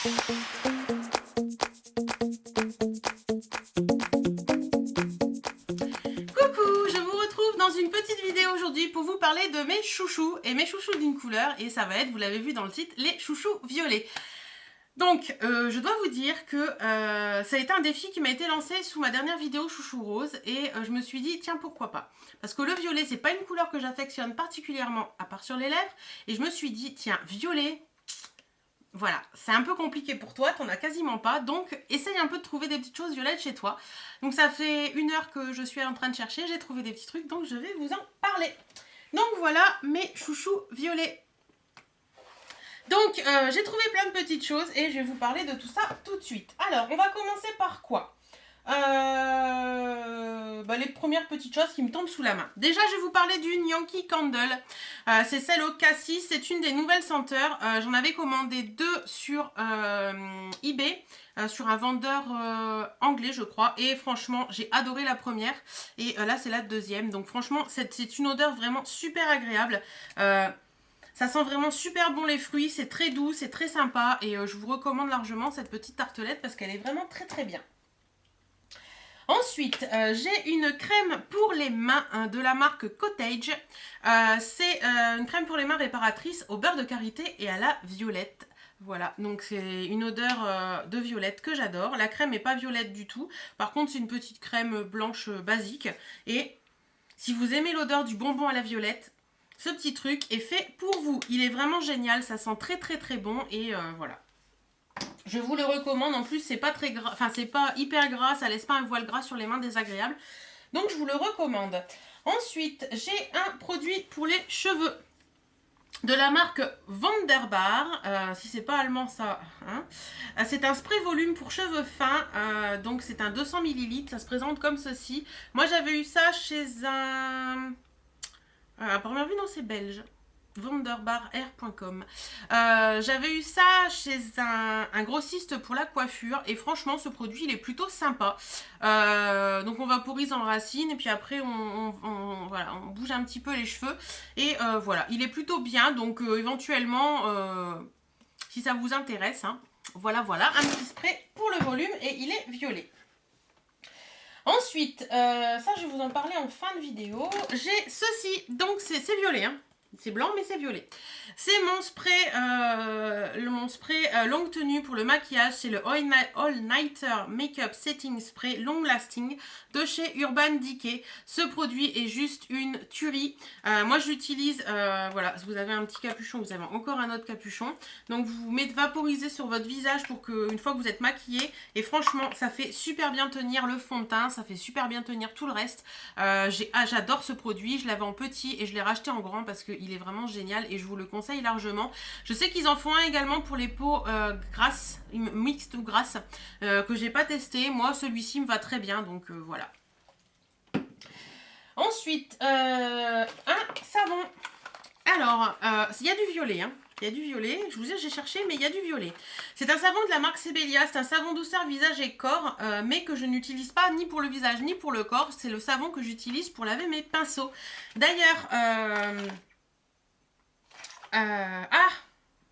Je vous retrouve dans une petite vidéo aujourd'hui pour vous parler de mes chouchous et mes chouchous d'une couleur, et ça va être, vous l'avez vu dans le titre, les chouchous violets. Donc, je dois vous dire que ça a été un défi qui m'a été lancé sous ma dernière vidéo chouchou rose, et je me suis dit, tiens, pourquoi pas? Parce que le violet, c'est pas une couleur que j'affectionne particulièrement, à part sur les lèvres, et je me suis dit, tiens, violet, voilà, c'est un peu compliqué pour toi, t'en as quasiment pas, donc essaye un peu de trouver des petites choses violettes chez toi. Donc ça fait 1 heure que je suis en train de chercher, j'ai trouvé des petits trucs, donc je vais vous en parler. Donc voilà mes chouchous violets. Donc j'ai trouvé plein de petites choses et je vais vous parler de tout ça tout de suite. Alors on va commencer par quoi? Les premières petites choses qui me tombent sous la main. Déjà, je vais vous parler d'une Yankee Candle. C'est celle au cassis. C'est une des nouvelles senteurs. J'en avais commandé 2 sur eBay, sur un vendeur anglais, je crois. Et franchement, j'ai adoré la première. Et là, c'est la deuxième. Donc franchement, c'est une odeur vraiment super agréable. Ça sent vraiment super bon les fruits. C'est très doux, c'est très sympa. Et je vous recommande largement cette petite tartelette parce qu'elle est vraiment très très bien. Ensuite, j'ai une crème pour les mains de la marque Cottage. C'est une crème pour les mains réparatrice au beurre de karité et à la violette. Voilà, donc c'est une odeur de violette que j'adore. La crème n'est pas violette du tout. Par contre, c'est une petite crème blanche basique. Et si vous aimez l'odeur du bonbon à la violette, ce petit truc est fait pour vous. Il est vraiment génial, ça sent très très très bon et voilà. Je vous le recommande, en plus c'est pas très gras, enfin c'est pas hyper gras, ça laisse pas un voile gras sur les mains désagréable. Donc je vous le recommande. Ensuite, j'ai un produit pour les cheveux de la marque Wunderbar, si c'est pas allemand ça, hein. C'est un spray volume pour cheveux fins, donc c'est un 200 ml, ça se présente comme ceci. Moi j'avais eu ça chez un... à première vue non, c'est belge. Wunderbar.com. J'avais eu ça chez un grossiste pour la coiffure et franchement ce produit il est plutôt sympa. Donc on vaporise en racine et puis après voilà, on bouge un petit peu les cheveux et voilà, il est plutôt bien, donc éventuellement si ça vous intéresse, hein, voilà, un petit spray pour le volume et il est violet. Ensuite, ça je vais vous en parler en fin de vidéo. J'ai ceci, donc c'est violet, hein. C'est blanc mais c'est violet. C'est mon spray, longue tenue pour le maquillage. C'est le All Nighter Makeup Setting Spray Long Lasting de chez Urban Decay. Ce produit est juste une tuerie. Moi je l'utilise, voilà, vous avez un petit capuchon, vous avez encore un autre capuchon. Donc vous mettez vaporiser sur votre visage pour que, une fois que vous êtes maquillé, et franchement ça fait super bien tenir le fond de teint, ça fait super bien tenir tout le reste. J'adore ce produit, je l'avais en petit et je l'ai racheté en grand parce qu'il est vraiment génial et je vous le conseille largement. Je sais qu'ils en font un également pour les peaux grasses, mixtes ou grasses, que j'ai pas testé. Moi celui-ci me va très bien, donc voilà. Ensuite, un savon. Alors, il y a du violet, hein. Il y a du violet, je vous dis j'ai cherché mais il y a du violet. C'est un savon de la marque Sebelia, c'est un savon douceur visage et corps, mais que je n'utilise pas ni pour le visage ni pour le corps. C'est le savon que j'utilise pour laver mes pinceaux. D'ailleurs,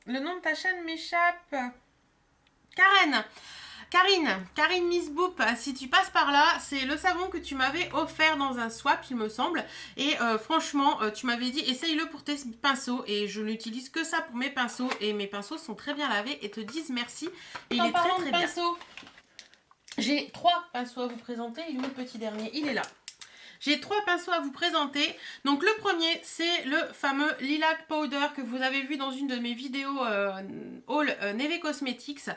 le nom de ta chaîne m'échappe. Karine Miss Boop, si tu passes par là, c'est le savon que tu m'avais offert dans un swap, il me semble. Et franchement, tu m'avais dit, essaye-le pour tes pinceaux. Et je n'utilise que ça pour mes pinceaux. Et mes pinceaux sont très bien lavés et te disent merci. Et il est très très bien. J'ai 3 pinceaux à vous présenter. Il est où le petit dernier? Il est là. J'ai 3 pinceaux à vous présenter. Donc le premier, c'est le fameux Lilac Powder que vous avez vu dans une de mes vidéos haul Neve Cosmetics.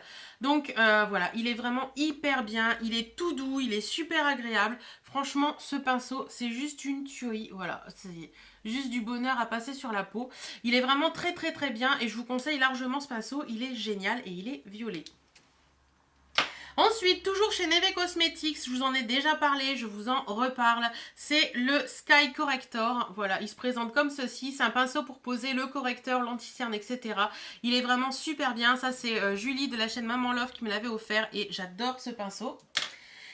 Donc voilà, il est vraiment hyper bien. Il est tout doux, il est super agréable. Franchement, ce pinceau, c'est juste une tuerie. Voilà, c'est juste du bonheur à passer sur la peau. Il est vraiment très très très bien et je vous conseille largement ce pinceau. Il est génial et il est violet. Ensuite, toujours chez Neve Cosmetics, je vous en ai déjà parlé, je vous en reparle, c'est le Sky Corrector. Voilà, il se présente comme ceci, c'est un pinceau pour poser le correcteur, l'anti-cerne, etc. Il est vraiment super bien, ça c'est Julie de la chaîne Maman Love qui me l'avait offert et j'adore ce pinceau.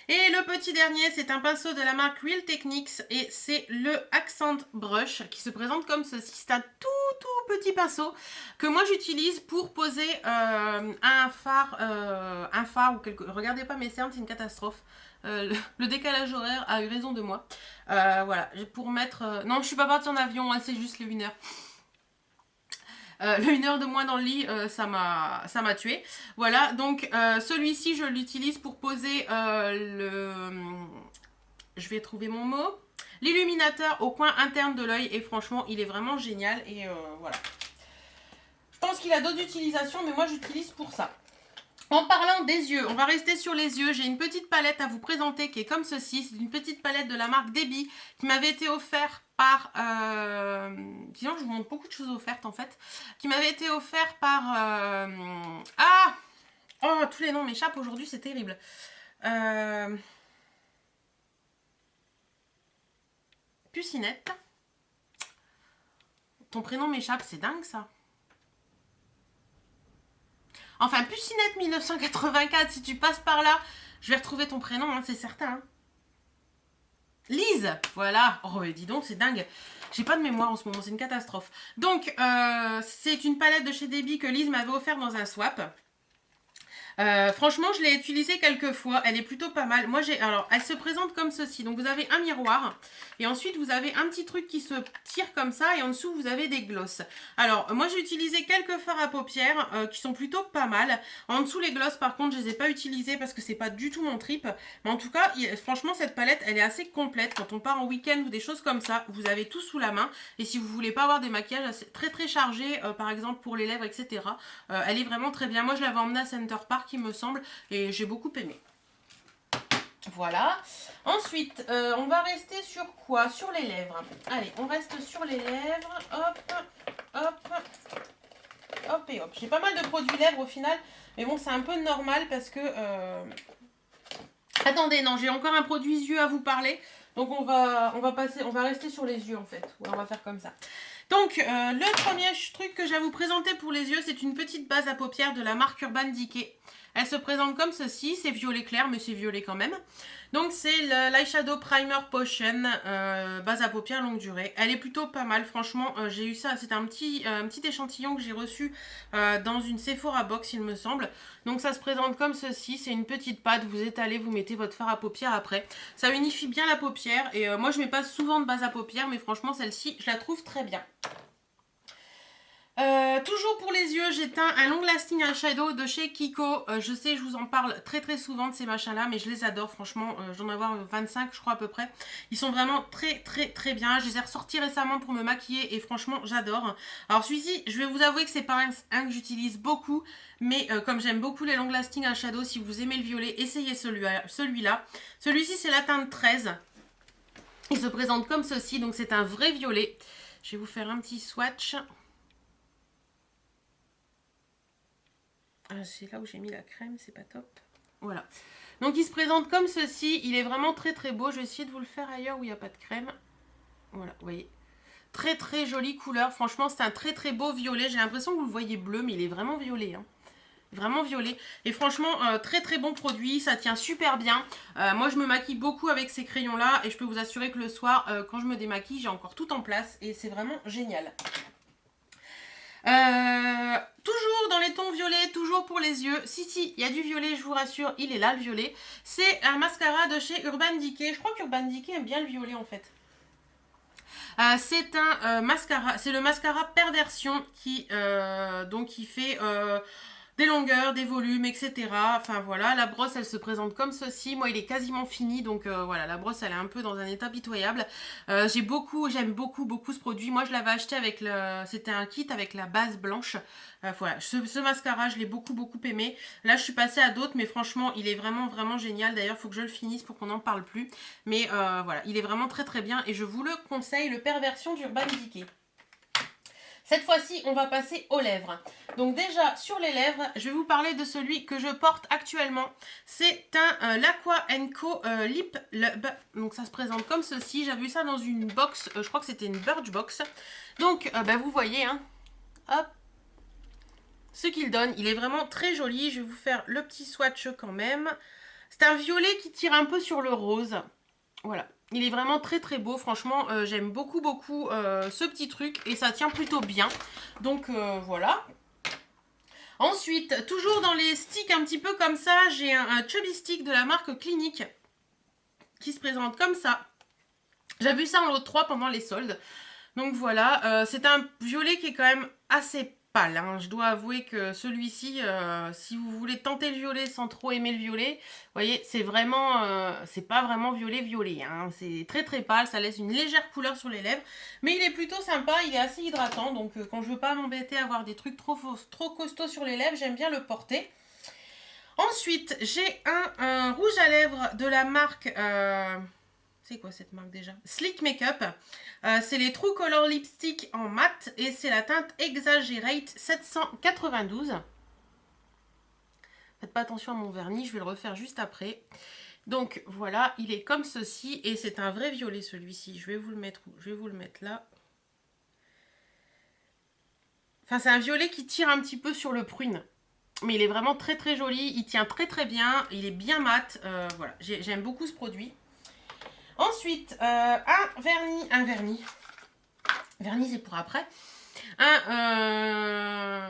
Et le petit dernier, c'est un pinceau de la marque Real Techniques et c'est le Accent Brush qui se présente comme ceci. C'est un tout petit pinceau que moi j'utilise pour poser un phare ou quelque... Regardez pas mes cernes, c'est une catastrophe. Le décalage horaire a eu raison de moi. Voilà, pour mettre... Non, je suis pas partie en avion, hein, c'est juste les 1 heure. Le 1 heure de moins dans le lit, ça m'a tué. Voilà, donc celui-ci, je l'utilise pour poser je vais trouver mon mot. L'illuminateur au coin interne de l'œil. Et franchement, il est vraiment génial. Et voilà. Je pense qu'il a d'autres utilisations, mais moi, j'utilise pour ça. En parlant des yeux, on va rester sur les yeux. J'ai une petite palette à vous présenter qui est comme ceci. C'est une petite palette de la marque Debbie qui m'avait été offerte par... Sinon, je vous montre beaucoup de choses offertes en fait. Qui m'avait été offerte par... Ah oh, tous les noms m'échappent aujourd'hui, c'est terrible. Pucinette. Ton prénom m'échappe, c'est dingue ça. Enfin, Pucinette 1984, si tu passes par là, je vais retrouver ton prénom, hein, c'est certain. Hein. Lise, voilà. Oh, dis donc, c'est dingue. J'ai pas de mémoire en ce moment, c'est une catastrophe. Donc, c'est une palette de chez Debbie que Lise m'avait offert dans un swap. Franchement, je l'ai utilisée quelques fois. Elle est plutôt pas mal. Moi, alors, elle se présente comme ceci. Donc, vous avez un miroir. Et ensuite, vous avez un petit truc qui se tire comme ça. Et en dessous, vous avez des glosses. Alors, moi, j'ai utilisé quelques fards à paupières qui sont plutôt pas mal. En dessous, les glosses, par contre, je les ai pas utilisées parce que c'est pas du tout mon trip. Mais en tout cas, franchement, cette palette, elle est assez complète. Quand on part en week-end ou des choses comme ça, vous avez tout sous la main. Et si vous voulez pas avoir des maquillages très chargés, par exemple pour les lèvres, etc., elle est vraiment très bien. Moi, je l'avais emmenée à Center Park, il me semble, et j'ai beaucoup aimé. Voilà. Ensuite, on va rester sur quoi? Sur les lèvres. Allez, on reste sur les lèvres. Hop, hop, hop et hop. J'ai pas mal de produits lèvres au final, mais bon, c'est un peu normal parce que... Attendez, non, j'ai encore un produit yeux à vous parler. Donc on va rester sur les yeux en fait. Ouais, on va faire comme ça. Donc, le premier truc que j'ai à vous présenter pour les yeux, c'est une petite base à paupières de la marque Urban Decay. Elle se présente comme ceci, c'est violet clair, mais c'est violet quand même. Donc, c'est l'Eyeshadow Primer Potion, base à paupières longue durée. Elle est plutôt pas mal, franchement, j'ai eu ça, c'est un petit échantillon que j'ai reçu dans une Sephora Box, il me semble. Donc, ça se présente comme ceci, c'est une petite pâte, vous étalez, vous mettez votre fard à paupières après. Ça unifie bien la paupière, et moi, je mets pas souvent de base à paupières, mais franchement, celle-ci, je la trouve très bien. Toujours pour les yeux, j'ai teint un long lasting eyeshadow de chez Kiko. Je sais, je vous en parle très souvent de ces machins là, mais je les adore franchement. J'en ai avoir 25 je crois à peu près. Ils sont vraiment très bien. Je les ai ressortis récemment pour me maquiller et franchement j'adore. Alors celui-ci, je vais vous avouer que c'est pas un que j'utilise beaucoup, mais comme j'aime beaucoup les long lasting eyeshadow, si vous aimez le violet, essayez celui-là. Celui-ci c'est la teinte 13. Il se présente comme ceci, donc c'est un vrai violet. Je vais vous faire un petit swatch. C'est là où j'ai mis la crème, c'est pas top. Voilà. Donc il se présente comme ceci. Il est vraiment très beau. Je vais essayer de vous le faire ailleurs où il n'y a pas de crème. Voilà, vous voyez. Très jolie couleur. Franchement, c'est un très beau violet. J'ai l'impression que vous le voyez bleu, mais il est vraiment violet. Hein. Vraiment violet. Et franchement, très bon produit. Ça tient super bien. Moi, je me maquille beaucoup avec ces crayons-là. Et je peux vous assurer que le soir, quand je me démaquille, j'ai encore tout en place. Et c'est vraiment génial. Toujours dans les tons violets, toujours pour les yeux. Si, il y a du violet, je vous rassure, il est là le violet. C'est un mascara de chez Urban Decay. Je crois qu'Urban Decay aime bien le violet en fait. C'est un mascara, c'est le mascara Perversion qui fait des longueurs, des volumes, etc. Enfin voilà, la brosse elle se présente comme ceci. Moi il est quasiment fini, donc voilà, la brosse elle est un peu dans un état pitoyable. J'aime beaucoup ce produit. Moi je l'avais acheté avec c'était un kit avec la base blanche. Voilà, ce mascara je l'ai beaucoup aimé. Là je suis passée à d'autres, mais franchement il est vraiment génial. D'ailleurs il faut que je le finisse pour qu'on n'en parle plus. Mais voilà, il est vraiment très bien et je vous le conseille, le Perversion d'Urban Decay. Cette fois-ci, on va passer aux lèvres. Donc déjà, sur les lèvres, je vais vous parler de celui que je porte actuellement. C'est un l'Aqua Co Lip Lub. Donc ça se présente comme ceci. J'avais vu ça dans une box, je crois que c'était une Birchbox. Donc, vous voyez, hein, hop, ce qu'il donne. Il est vraiment très joli. Je vais vous faire le petit swatch quand même. C'est un violet qui tire un peu sur le rose. Voilà. Il est vraiment très très beau. Franchement, j'aime beaucoup beaucoup ce petit truc. Et ça tient plutôt bien. Donc voilà. Ensuite, toujours dans les sticks un petit peu comme ça, j'ai un chubby stick de la marque Clinique qui se présente comme ça. J'ai vu ça en lot 3 pendant les soldes. Donc voilà, c'est un violet qui est quand même assez pâle. Hein. Je dois avouer que celui-ci, si vous voulez tenter le violet sans trop aimer le violet, vous voyez, c'est vraiment, c'est pas vraiment violet. Hein. C'est très très pâle, ça laisse une légère couleur sur les lèvres. Mais il est plutôt sympa, il est assez hydratant. Donc quand je veux pas m'embêter à avoir des trucs trop costauds sur les lèvres, j'aime bien le porter. Ensuite, j'ai un rouge à lèvres de la marque... c'est quoi cette marque déjà? Sleek Makeup. C'est les True Color Lipstick en mat et c'est la teinte Exaggerate 792. Faites pas attention à mon vernis, je vais le refaire juste après. Donc voilà, il est comme ceci et c'est un vrai violet celui-ci. Je vais vous le mettre où? Je vais vous le mettre là. Enfin, c'est un violet qui tire un petit peu sur le prune. Mais il est vraiment très très joli, il tient très très bien, il est bien mat. Voilà, j'aime beaucoup ce produit. Ensuite, un vernis c'est pour après, un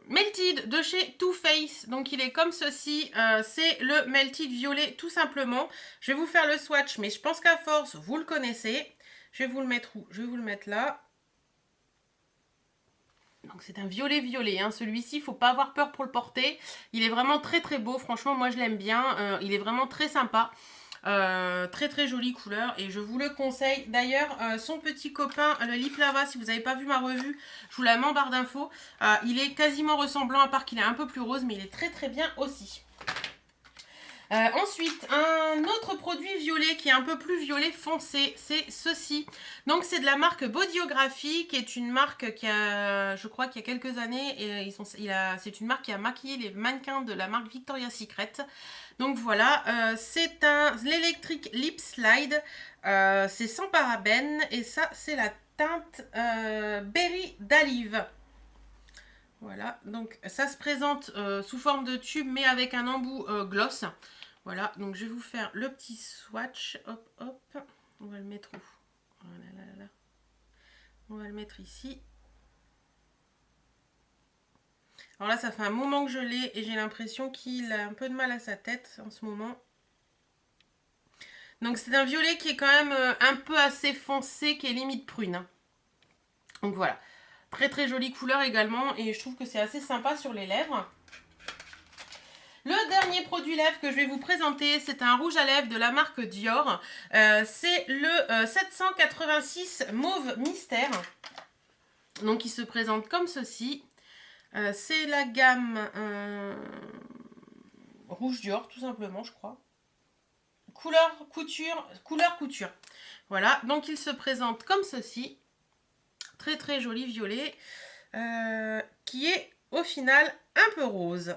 Melted de chez Too Faced, donc il est comme ceci, c'est le Melted violet tout simplement. Je vais vous faire le swatch, mais je pense qu'à force, vous le connaissez. Je vais vous le mettre où? Je vais vous le mettre là. Donc c'est un violet, hein. Celui-ci, il ne faut pas avoir peur pour le porter. Il est vraiment très très beau, franchement moi je l'aime bien, il est vraiment très sympa. Très très jolie couleur et je vous le conseille. D'ailleurs son petit copain le Lip Lava, si vous n'avez pas vu ma revue, je vous la mets en barre d'infos. Il est quasiment ressemblant à part qu'il est un peu plus rose, mais il est très très bien aussi. Ensuite, un autre produit violet qui est un peu plus violet foncé, c'est ceci. Donc c'est de la marque Bodyography, qui est une marque qui a, je crois qu'il y a quelques années, et c'est une marque qui a maquillé les mannequins de la marque Victoria's Secret. Donc voilà, c'est l'Electric Lip Slide, c'est sans parabènes et ça c'est la teinte Berry d'Alive. Voilà, donc ça se présente sous forme de tube mais avec un embout gloss. Voilà, donc je vais vous faire le petit swatch. Hop, hop. On va le mettre où? Voilà, là. On va le mettre ici. Alors là, ça fait un moment que je l'ai et j'ai l'impression qu'il a un peu de mal à sa tête en ce moment. Donc c'est un violet qui est quand même un peu assez foncé, qui est limite prune. Donc voilà. Très très jolie couleur également et je trouve que c'est assez sympa sur les lèvres. Le dernier produit lèvres que je vais vous présenter, c'est un rouge à lèvres de la marque Dior. C'est le 786 Mauve Mystère. Donc il se présente comme ceci. C'est la gamme rouge Dior, tout simplement, je crois. Couleur couture. Voilà, donc il se présente comme ceci. Très très joli violet. Qui est au final un peu rose.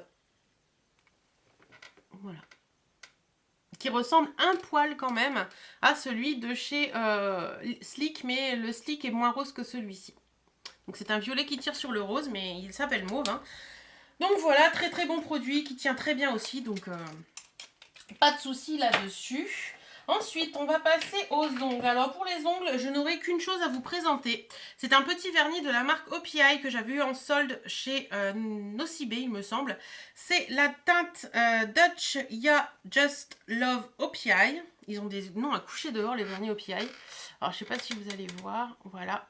Voilà. Qui ressemble un poil quand même à celui de chez Sleek, mais le Sleek est moins rose que celui-ci. Donc c'est un violet qui tire sur le rose, mais il s'appelle mauve. Hein. Donc voilà, très très bon produit qui tient très bien aussi, donc pas de souci là-dessus. Ensuite, on va passer aux ongles. Alors pour les ongles, je n'aurai qu'une chose à vous présenter. C'est un petit vernis de la marque OPI que j'avais eu en solde chez Nocibé, il me semble. C'est la teinte Dutch Ya Just Love OPI. Ils ont des noms à coucher dehors, les vernis OPI. Alors je ne sais pas si vous allez voir, voilà.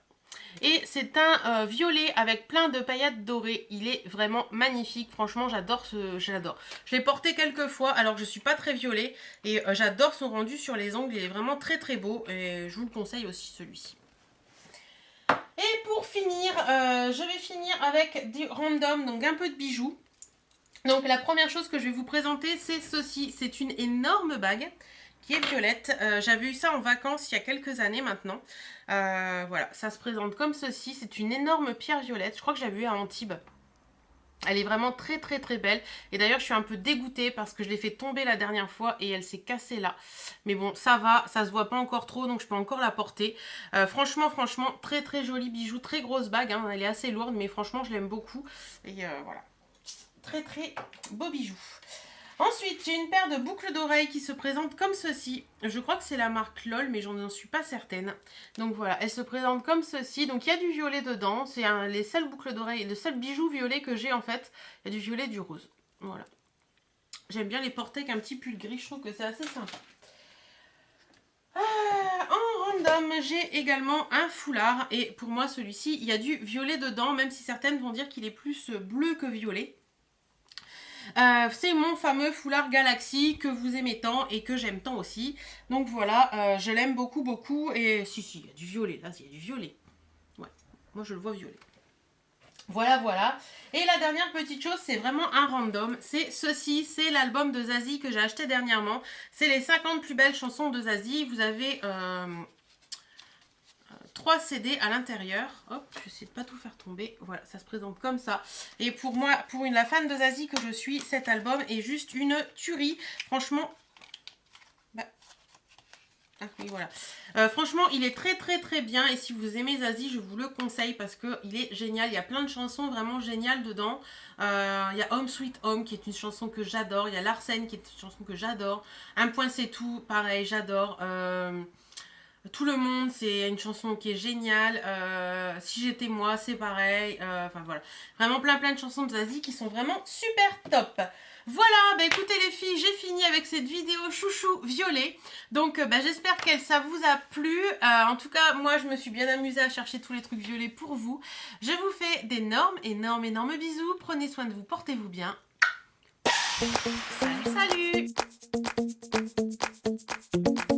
Et c'est un violet avec plein de paillettes dorées. Il est vraiment magnifique. Franchement, j'adore j'adore. Je l'ai porté quelques fois alors que je ne suis pas très violet. Et j'adore son rendu sur les ongles. Il est vraiment très très beau. Et je vous le conseille aussi celui-ci. Et pour finir, je vais finir avec du random. Donc un peu de bijoux. Donc la première chose que je vais vous présenter, c'est ceci. C'est une énorme bague qui est violette. J'avais eu ça en vacances il y a quelques années maintenant. Voilà, ça se présente comme ceci. C'est une énorme pierre violette. Je crois que j'avais eu à Antibes. Elle est vraiment très très très belle. Et d'ailleurs, je suis un peu dégoûtée parce que je l'ai fait tomber la dernière fois et elle s'est cassée là. Mais bon, ça va, ça se voit pas encore trop, donc je peux encore la porter. Franchement, très très joli bijou, très grosse bague. Hein. Elle est assez lourde, mais franchement, je l'aime beaucoup. Et voilà, très très beau bijou. Ensuite, j'ai une paire de boucles d'oreilles qui se présentent comme ceci. Je crois que c'est la marque LOL, mais j'en suis pas certaine. Donc voilà, elles se présentent comme ceci. Donc il y a du violet dedans. C'est les seules boucles d'oreilles, le seul bijou violet que j'ai en fait. Il y a du violet et du rose. Voilà. J'aime bien les porter avec un petit pull gris. Je trouve que c'est assez sympa. En random, j'ai également un foulard. Et pour moi, celui-ci, il y a du violet dedans. Même si certaines vont dire qu'il est plus bleu que violet. C'est mon fameux foulard Galaxy que vous aimez tant et que j'aime tant aussi. Donc voilà, je l'aime beaucoup, beaucoup. Et si, il y a du violet. Là, il y a du violet. Ouais, moi je le vois violet. Voilà, voilà. Et la dernière petite chose, c'est vraiment un random. C'est ceci, c'est l'album de Zazie que j'ai acheté dernièrement. C'est les 50 plus belles chansons de Zazie. Vous avez 3 CD à l'intérieur. Hop, je sais de pas tout faire tomber. Voilà, ça se présente comme ça. Et pour moi, pour la fan de Zazie que je suis, cet album est juste une tuerie. Franchement... Ah oui, voilà. Franchement, il est très très très bien. Et si vous aimez Zazie, je vous le conseille parce qu'il est génial. Il y a plein de chansons vraiment géniales dedans. Il y a Home Sweet Home qui est une chanson que j'adore. Il y a Larsen qui est une chanson que j'adore. Un point c'est tout, pareil, j'adore. Tout le monde, c'est une chanson qui est géniale. Si j'étais moi, c'est pareil. Enfin voilà. Vraiment plein de chansons de Zazie qui sont vraiment super top. Voilà, bah écoutez les filles, j'ai fini avec cette vidéo chouchou violet. Donc j'espère que ça vous a plu. En tout cas, moi je me suis bien amusée à chercher tous les trucs violets pour vous. Je vous fais d'énormes, énormes bisous. Prenez soin de vous, portez-vous bien. Salut, salut!